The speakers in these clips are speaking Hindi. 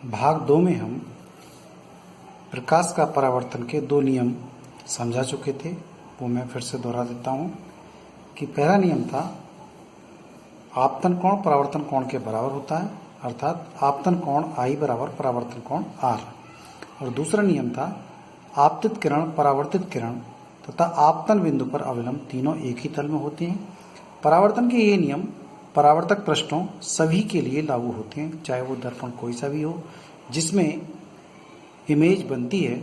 भाग 2 में हम प्रकाश का परावर्तन के 2 नियम समझा चुके थे। वो मैं फिर से दोहरा देता हूँ कि पहला नियम था आपतन कोण परावर्तन कोण के बराबर होता है, अर्थात आपतन कोण I बराबर परावर्तन कोण R। और दूसरा नियम था आपतित किरण, परावर्तित किरण तथा आपतन बिंदु पर अविलंब तीनों एक ही तल में होते हैं। परावर्तन के ये नियम परावर्तक पृष्ठों सभी के लिए लागू होते हैं, चाहे वो दर्पण कोई सा भी हो जिसमें इमेज बनती है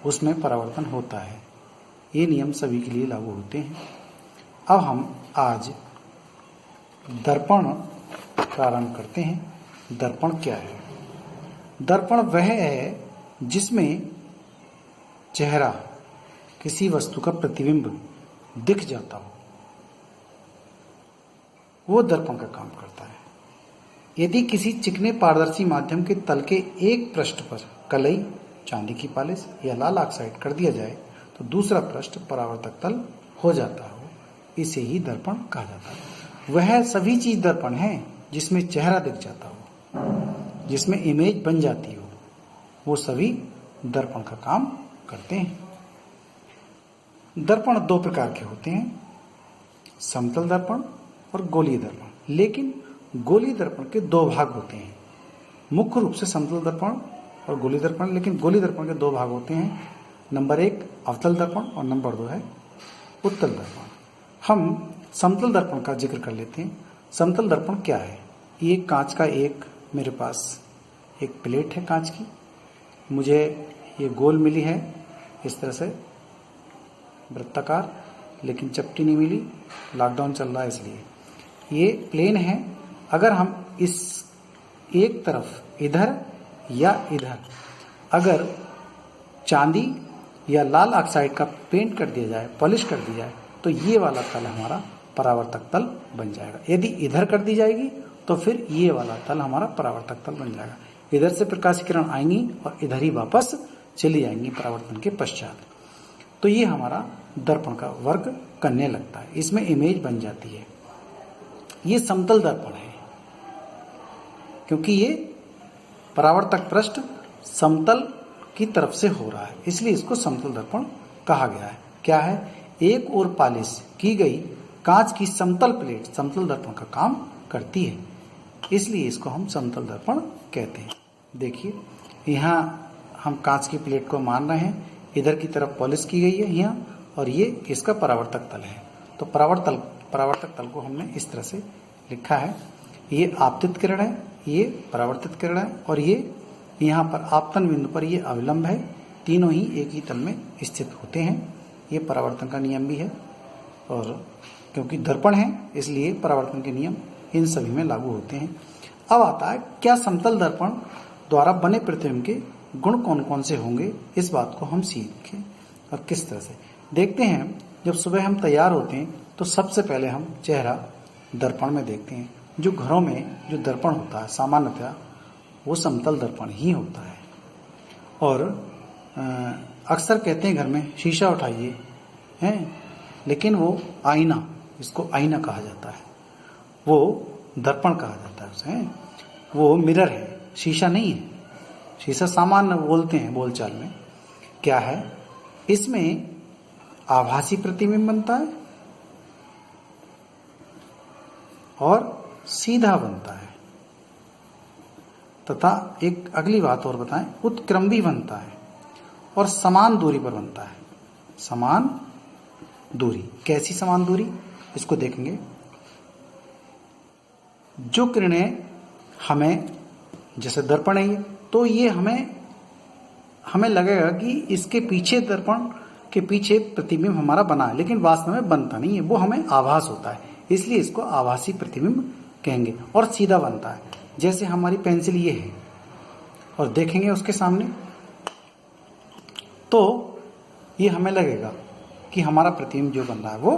उसमें परावर्तन होता है। ये नियम सभी के लिए लागू होते हैं। अब हम आज दर्पण प्रारंभ करते हैं। दर्पण क्या है? दर्पण वह है जिसमें चेहरा किसी वस्तु का प्रतिबिंब दिख जाता हो, वो दर्पण का काम करता है। यदि किसी चिकने पारदर्शी माध्यम के तल के एक पृष्ठ पर कलई, चांदी की पॉलिश या लाल ऑक्साइड कर दिया जाए तो दूसरा पृष्ठ परावर्तक तल हो जाता हो, इसे ही दर्पण कहा जाता है। वह सभी चीज दर्पण है जिसमें चेहरा दिख जाता हो, जिसमें इमेज बन जाती हो, वो सभी दर्पण का काम करते हैं। दर्पण 2 प्रकार के होते हैं, समतल दर्पण और गोलीय दर्पण। लेकिन गोलीय दर्पण के 2 भाग होते हैं, मुख्य रूप से समतल दर्पण और गोलीय दर्पण। लेकिन गोलीय दर्पण के 2 भाग होते हैं, नंबर 1 अवतल दर्पण और नंबर 2 है उत्तल दर्पण। हम समतल दर्पण का जिक्र कर लेते हैं। समतल दर्पण क्या है? ये कांच का एक मेरे पास एक प्लेट है कांच की, मुझे ये गोल मिली है इस तरह से वृत्ताकार, लेकिन चपटी नहीं मिली, लॉकडाउन चल रहा है इसलिए। ये प्लेन है। अगर हम इस एक तरफ इधर या इधर अगर चांदी या लाल ऑक्साइड का पेंट कर दिया जाए, पॉलिश कर दी जाए, तो ये वाला तल हमारा परावर्तक तल बन जाएगा। यदि इधर कर दी जाएगी तो फिर ये वाला तल हमारा परावर्तक तल बन जाएगा। इधर से प्रकाश किरण आएंगी और इधर ही वापस चली जाएंगी परावर्तन के पश्चात, तो ये हमारा दर्पण का वर्ग करने लगता है, इसमें इमेज बन जाती है। ये समतल दर्पण है क्योंकि ये परावर्तक पृष्ठ समतल की तरफ से हो रहा है, इसलिए इसको समतल दर्पण कहा गया है। क्या है? एक ओर पॉलिश की गई कांच की समतल प्लेट समतल दर्पण का काम करती है, इसलिए इसको हम समतल दर्पण कहते हैं। देखिए यहाँ हम कांच की प्लेट को मान रहे हैं, इधर की तरफ पॉलिश की गई है यहाँ, और ये इसका परावर्तक तल है। तो परावर्तक तल को हमने इस तरह से लिखा है। ये आपतित किरण है, ये परावर्तित किरण है, और ये यहाँ पर आपतन बिंदु पर ये अविलंब है। तीनों ही एक ही तल में स्थित होते हैं। ये परावर्तन का नियम भी है, और क्योंकि दर्पण है इसलिए परावर्तन के नियम इन सभी में लागू होते हैं। अब आता है क्या समतल दर्पण द्वारा बने प्रतिबिंब के गुण कौन कौन से होंगे, इस बात को हम सीखें और किस तरह से देखते हैं। जब सुबह हम तैयार होते हैं तो सबसे पहले हम चेहरा दर्पण में देखते हैं। जो घरों में जो दर्पण होता है सामान्यतः वो समतल दर्पण ही होता है, और अक्सर कहते हैं घर में शीशा उठाइए हैं, लेकिन वो आईना, इसको आईना कहा जाता है, वो दर्पण कहा जाता है उसे, वो मिरर है, शीशा नहीं है। शीशा सामान्य बोलते हैं बोलचाल में। क्या है? इसमें आभासी प्रतिबिंब बनता है और सीधा बनता है, तथा एक अगली बात और बताएं, उत्क्रम भी बनता है और समान दूरी पर बनता है। समान दूरी, कैसी समान दूरी, इसको देखेंगे। जो किरणें हमें, जैसे दर्पण है ये, तो ये हमें लगेगा कि इसके पीछे दर्पण के पीछे प्रतिबिंब हमारा बना है, लेकिन वास्तव में बनता नहीं है, वो हमें आभास होता है, इसलिए इसको आभासी प्रतिबिंब कहेंगे। और सीधा बनता है, जैसे हमारी पेंसिल ये है और देखेंगे उसके सामने तो ये हमें लगेगा कि हमारा प्रतिबिंब जो बन रहा है वो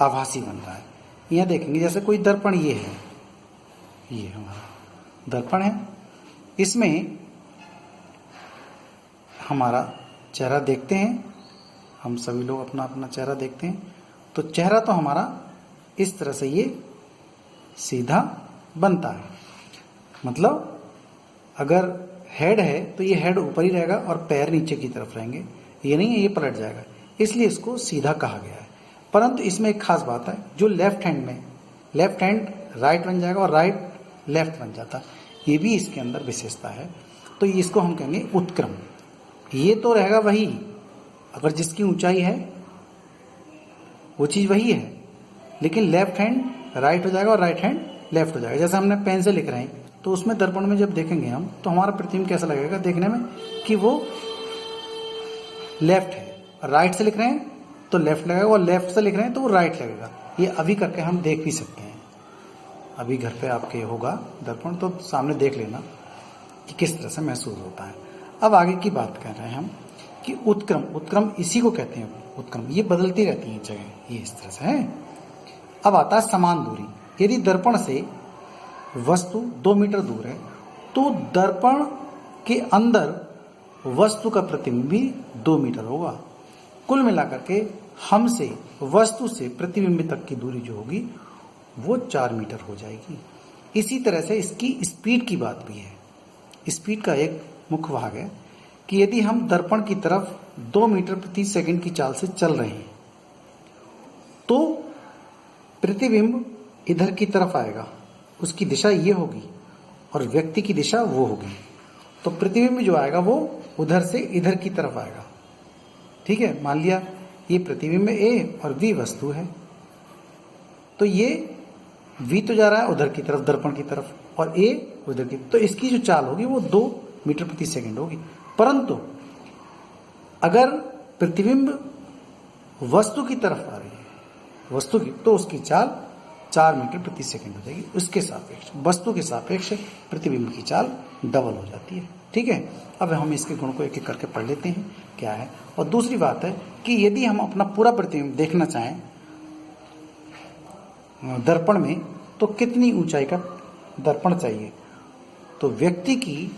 आभासी बन रहा है। यहाँ देखेंगे जैसे कोई दर्पण ये है, ये हमारा दर्पण है, इसमें हमारा चेहरा देखते हैं, हम सभी लोग अपना अपना चेहरा देखते हैं, तो चेहरा तो हमारा इस तरह से ये सीधा बनता है। मतलब अगर हेड है तो ये हेड ऊपर ही रहेगा और पैर नीचे की तरफ रहेंगे, ये नहीं है ये पलट जाएगा, इसलिए इसको सीधा कहा गया है। परंतु इसमें एक खास बात है, जो लेफ्ट हैंड में लेफ्ट हैंड राइट बन जाएगा और राइट लेफ्ट बन जाता, ये भी इसके अंदर विशेषता है। तो इसको हम कहेंगे उत्क्रम। ये तो रहेगा वही, अगर जिसकी ऊंचाई है वो चीज़ वही है, लेकिन लेफ्ट हैंड राइट हो जाएगा और राइट हैंड लेफ्ट हो जाएगा। जैसे हमने पेन से लिख रहे हैं तो उसमें दर्पण में जब देखेंगे हम तो हमारा प्रतिबिंब कैसा लगेगा देखने में कि वो लेफ्ट है, राइट से लिख रहे हैं तो लेफ्ट लगेगा और लेफ्ट से लिख रहे हैं तो वो राइट लगेगा। ये अभी करके हम देख भी सकते हैं, अभी घर पे आपके होगा दर्पण तो सामने देख लेना कि किस तरह से महसूस होता है। अब आगे की बात कर रहे हैं हम कि उत्क्रम, उत्क्रम इसी को कहते हैं उत्क्रम, ये बदलती रहती है जगह, ये इस तरह से है। अब आता है समान दूरी। यदि दर्पण से वस्तु 2 मीटर दूर है तो दर्पण के अंदर वस्तु का प्रतिबिंब भी 2 मीटर होगा। कुल मिलाकर के हमसे वस्तु से प्रतिबिंब तक की दूरी जो होगी वो 4 मीटर हो जाएगी। इसी तरह से इसकी स्पीड की बात भी है। स्पीड का एक मुख्य भाग है कि यदि हम दर्पण की तरफ 2 मीटर प्रति सेकंड की चाल से चल रहे हैं तो प्रतिबिंब इधर की तरफ आएगा, उसकी दिशा ये होगी और व्यक्ति की दिशा वो होगी, तो प्रतिबिंब जो आएगा वो उधर से इधर की तरफ आएगा। ठीक है, मान लिया ये प्रतिबिंब ए और V वस्तु है, तो ये V तो जा रहा है उधर की तरफ दर्पण की तरफ और A उधर की, तो इसकी जो चाल होगी वो 2 मीटर प्रति सेकंड होगी। परंतु अगर प्रतिबिंब वस्तु की तरफ आ रही है, वस्तु की, तो उसकी चाल 4 मीटर प्रति सेकंड हो जाएगी। उसके सापेक्ष वस्तु के सापेक्ष प्रतिबिंब की चाल डबल हो जाती है। ठीक है, अब हम इसके गुण को एक एक करके पढ़ लेते हैं क्या है। और दूसरी बात है कि यदि हम अपना पूरा प्रतिबिंब देखना चाहें दर्पण में तो कितनी ऊंचाई का दर्पण चाहिए। तो व्यक्ति की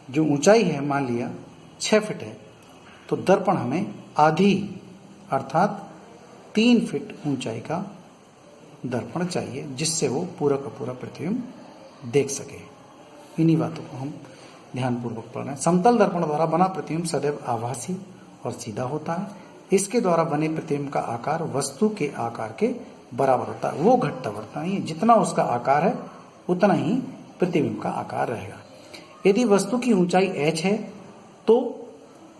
जो ऊंचाई है मान लिया 6 फीट है, तो दर्पण हमें आधी अर्थात 3 फीट ऊंचाई का दर्पण चाहिए, जिससे वो पूरा का पूरा प्रतिबिंब देख सके। इन्हीं बातों को हम ध्यानपूर्वक पढ़ रहे हैं। समतल दर्पण द्वारा बना प्रतिबिंब सदैव आभासी और सीधा होता है। इसके द्वारा बने प्रतिबिंब का आकार वस्तु के आकार के बराबर होता है, वो घटता बढ़ता नहीं है, जितना उसका आकार है उतना ही प्रतिबिंब का आकार रहेगा। यदि वस्तु की ऊंचाई h है तो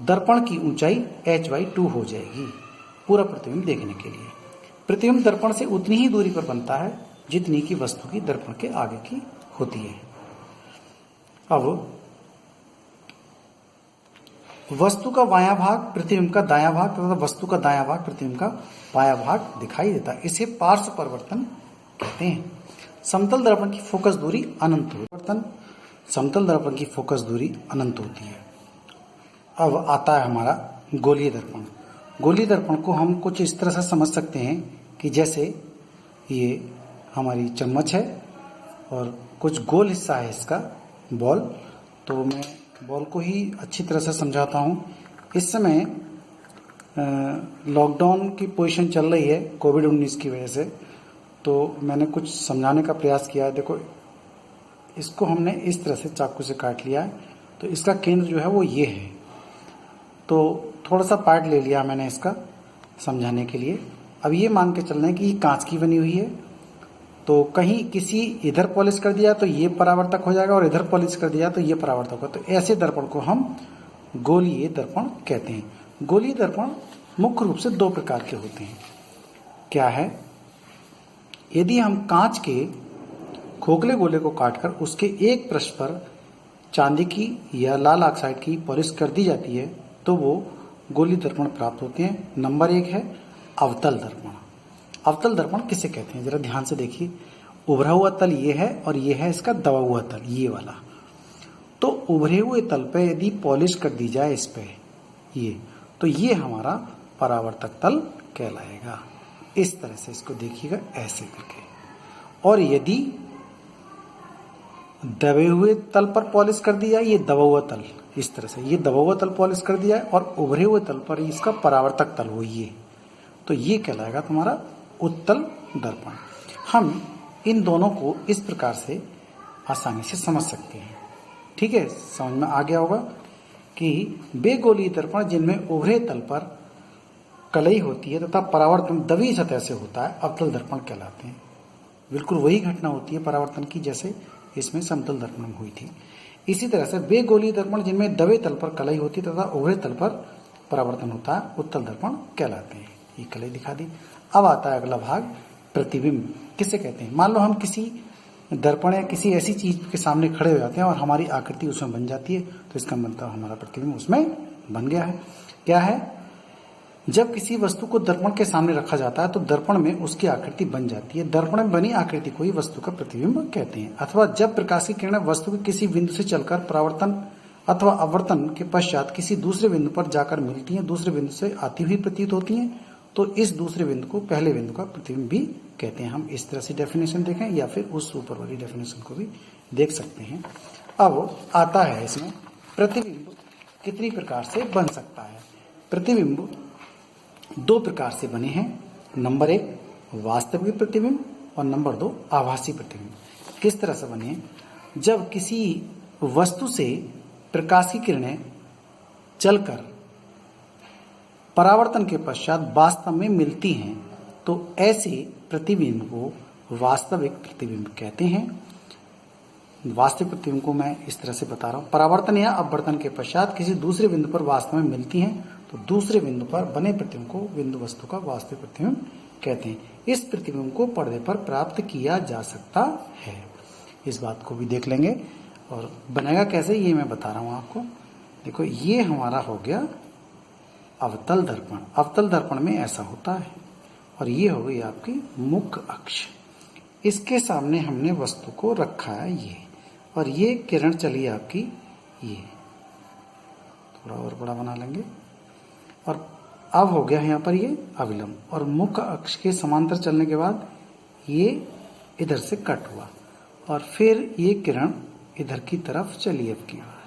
दर्पण की ऊंचाई h/2 हो जाएगी पूरा प्रतिबिंब देखने के लिए। प्रतिबिंब दर्पण से उतनी ही दूरी पर बनता है जितनी की वस्तु की दर्पण के आगे की होती है। अब वस्तु का बायां भाग प्रतिबिंब का दायां भाग तथा वस्तु का दायां भाग प्रतिबिंब का बायां भाग दिखाई देता है, इसे पार्श्व परिवर्तन कहते हैं। समतल दर्पण की फोकस दूरी अनंत होती है। समतल दर्पण की फोकस दूरी अनंत होती है। अब आता है हमारा गोलीय दर्पण। गोलीय दर्पण को हम कुछ इस तरह से समझ सकते हैं कि जैसे ये हमारी चम्मच है और कुछ गोल हिस्सा है इसका बॉल। तो मैं बॉल को ही अच्छी तरह से समझाता हूँ। इस समय लॉकडाउन की पोजीशन चल रही है कोविड-19 की वजह से, तो मैंने कुछ समझाने का प्रयास किया है। देखो, इसको हमने इस तरह से चाकू से काट लिया है, तो इसका केंद्र जो है वो ये है। तो थोड़ा सा पार्ट ले लिया मैंने इसका समझाने के लिए। अब ये मान के चल रहे हैं कि ये कांच की बनी हुई है, तो कहीं किसी इधर पॉलिश कर दिया तो ये परावर्तक हो जाएगा और इधर पॉलिश कर दिया तो ये परावर्तक होगा। तो ऐसे दर्पण को हम गोलीय दर्पण कहते हैं। गोलीय दर्पण मुख्य रूप से 2 प्रकार के होते हैं। क्या है, यदि हम कांच के खोखले गोले को काटकर उसके एक पृष्ठ पर चांदी की या लाल ऑक्साइड की पॉलिश कर दी जाती है तो वो गोलीय दर्पण प्राप्त होते हैं। नंबर 1 है अवतल दर्पण। अवतल दर्पण किसे कहते हैं, जरा ध्यान से देखिए। उभरा हुआ तल ये है और ये है इसका दबा हुआ तल, ये वाला। तो उभरे हुए तल पे यदि पॉलिश कर दी जाए इस पे ये, तो ये हमारा परावर्तक तल कहलाएगा। इस तरह से इसको देखिएगा ऐसे करके। और यदि दबे हुए तल पर पॉलिश कर दी जाए, ये दबा हुआ तल, इस तरह से ये दबा हुआ तल पॉलिश कर दिया है और उभरे हुए तल पर इसका परावर्तक तल हो ये, तो ये कहलाएगा तुम्हारा उत्तल दर्पण। हम इन दोनों को इस प्रकार से आसानी से समझ सकते हैं। ठीक है, समझ में आ गया होगा कि बेगोलीय दर्पण जिनमें उभरे तल पर कलई होती है तथा परावर्तन दबी सतह से होता है अवतल दर्पण कहलाते हैं। बिल्कुल वही घटना होती है परावर्तन की जैसे इसमें समतल दर्पण में हुई थी। इसी तरह से बेगोलीय दर्पण जिनमें दबे तल पर कलई होती है तथा उभरे तल पर परावर्तन होता है उत्तल दर्पण कहलाते हैं। ये कलई दिखा दी। अब आता है अगला भाग, प्रतिबिंब किसे कहते हैं। मान लो हम किसी दर्पण या किसी ऐसी चीज के सामने खड़े हो जाते हैं और हमारी आकृति उसमें बन जाती है, तो इसका मतलब हमारा प्रतिबिंब उसमें बन गया है। क्या है, जब किसी वस्तु को दर्पण के सामने रखा जाता है तो दर्पण में उसकी आकृति बन जाती है। दर्पण में बनी आकृति को ही वस्तु का प्रतिबिंब कहते हैं। अथवा जब प्रकाश की किरणें वस्तु के किसी बिंदु से चलकर परावर्तन अथवा आवर्तन के पश्चात किसी दूसरे बिंदु पर जाकर मिलती हैं, दूसरे बिंदु से आती हुई प्रतीत होती हैं, तो इस दूसरे बिंदु को पहले बिंदु का प्रतिबिंब भी कहते हैं। हम इस तरह से डेफिनेशन देखें या फिर उस ऊपर वाली डेफिनेशन को भी देख सकते हैं। अब आता है इसमें प्रतिबिंब कितनी प्रकार से बन सकता है। प्रतिबिंब दो प्रकार से बने हैं। नंबर 1 वास्तविक प्रतिबिंब और नंबर 2 आभासी प्रतिबिंब। किस तरह से बने हैं, जब किसी वस्तु से प्रकाश की किरणें चलकर परावर्तन के पश्चात वास्तव में मिलती हैं तो ऐसे प्रतिबिंब को वास्तविक प्रतिबिंब कहते हैं। वास्तविक प्रतिबिंब को मैं इस तरह से बता रहा हूं, परावर्तन या अपवर्तन के पश्चात किसी दूसरे बिंदु पर वास्तव में मिलती हैं तो दूसरे बिंदु पर बने प्रतिबिंब को बिंदु वस्तु का वास्तविक प्रतिबिंब कहते हैं। इस प्रतिबिंब को पर्दे पर प्राप्त किया जा सकता है। इस बात को भी देख लेंगे और बनेगा कैसे ये मैं बता रहा हूं आपको। देखो, ये हमारा हो गया अवतल दर्पण। अवतल दर्पण में ऐसा होता है और ये हो गई आपकी मुख्य अक्ष। इसके सामने हमने वस्तु को रखा है ये, और ये किरण चली आपकी ये, थोड़ा और बड़ा बना लेंगे, और अब हो गया यहाँ पर ये अविलंब, और मुख्य अक्ष के समांतर चलने के बाद ये इधर से कट हुआ और फिर ये किरण इधर की तरफ चली अब की बार,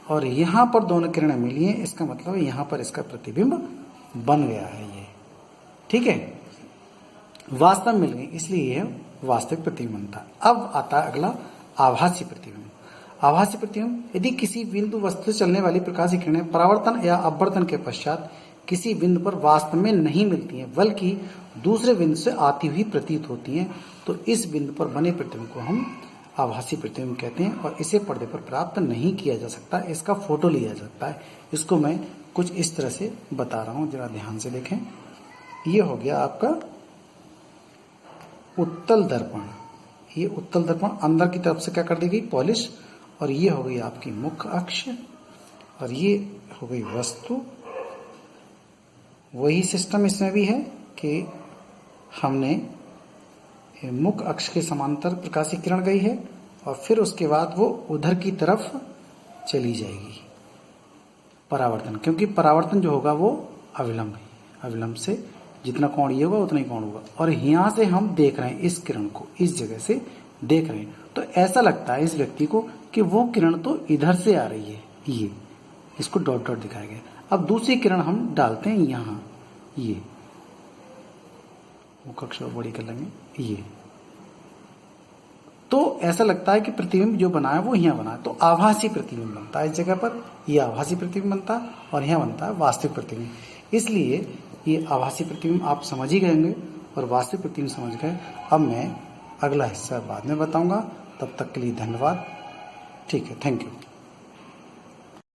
और यहाँ पर दोनों किरणें मिली हैं। इसका मतलब यहाँ पर इसका प्रतिबिंब बन गया है ये। ठीक है, वास्तव मिल गई इसलिए यह वास्तविक प्रतिबिंब बनता है। अब आता है अगला आभासी प्रतिबिंब। आभासी प्रतिबिंब, यदि किसी बिंदु वस्तु से चलने वाली प्रकाश की किरणें परावर्तन या अपवर्तन के पश्चात किसी बिंदु पर वास्तव में नहीं मिलती हैं बल्कि दूसरे बिंदु से आती हुई प्रतीत होती हैं, तो इस बिंदु पर बने प्रतिबिंब को हम आभासी प्रतिबिंब कहते हैं और इसे पर्दे पर प्राप्त नहीं किया जा सकता, इसका फोटो लिया जाता है। इसको मैं कुछ इस तरह से बता रहा हूं, जरा ध्यान से देखें। ये हो गया आपका उत्तल दर्पण। ये उत्तल दर्पण अंदर की तरफ से क्या कर दी गई, पॉलिश, और ये हो गई आपकी मुख्य अक्ष और ये हो गई वस्तु। वही सिस्टम इसमें भी है कि हमने मुख्य अक्ष के समांतर प्रकाश की किरण गई है और फिर उसके बाद वो उधर की तरफ चली जाएगी परावर्तन, क्योंकि परावर्तन जो होगा वो अविलंब है। अविलंब से जितना कोण ये होगा उतना ही कोण होगा, और यहाँ से हम देख रहे हैं इस किरण को, इस जगह से देख रहे हैं, तो ऐसा लगता है इस व्यक्ति को कि वो किरण तो इधर से आ रही है। ये इसको डॉट डॉट दिखाया गया। अब दूसरी किरण हम डालते हैं यहाँ, ये मुख्य अक्ष बड़ी कर लेंगे ये, तो ऐसा लगता है कि प्रतिबिंब जो बना है वो यहाँ बना है, तो आभासी प्रतिबिंब बनता है इस जगह पर। ये आभासी प्रतिबिंब बनता है और यहाँ बनता है वास्तविक प्रतिबिंब। इसलिए ये आभासी प्रतिबिंब आप समझ ही गए होंगे और वास्तविक प्रतिबिंब समझ गए। अब मैं अगला हिस्सा बाद में बताऊंगा, तब तक के लिए धन्यवाद। ठीक है, थैंक यू।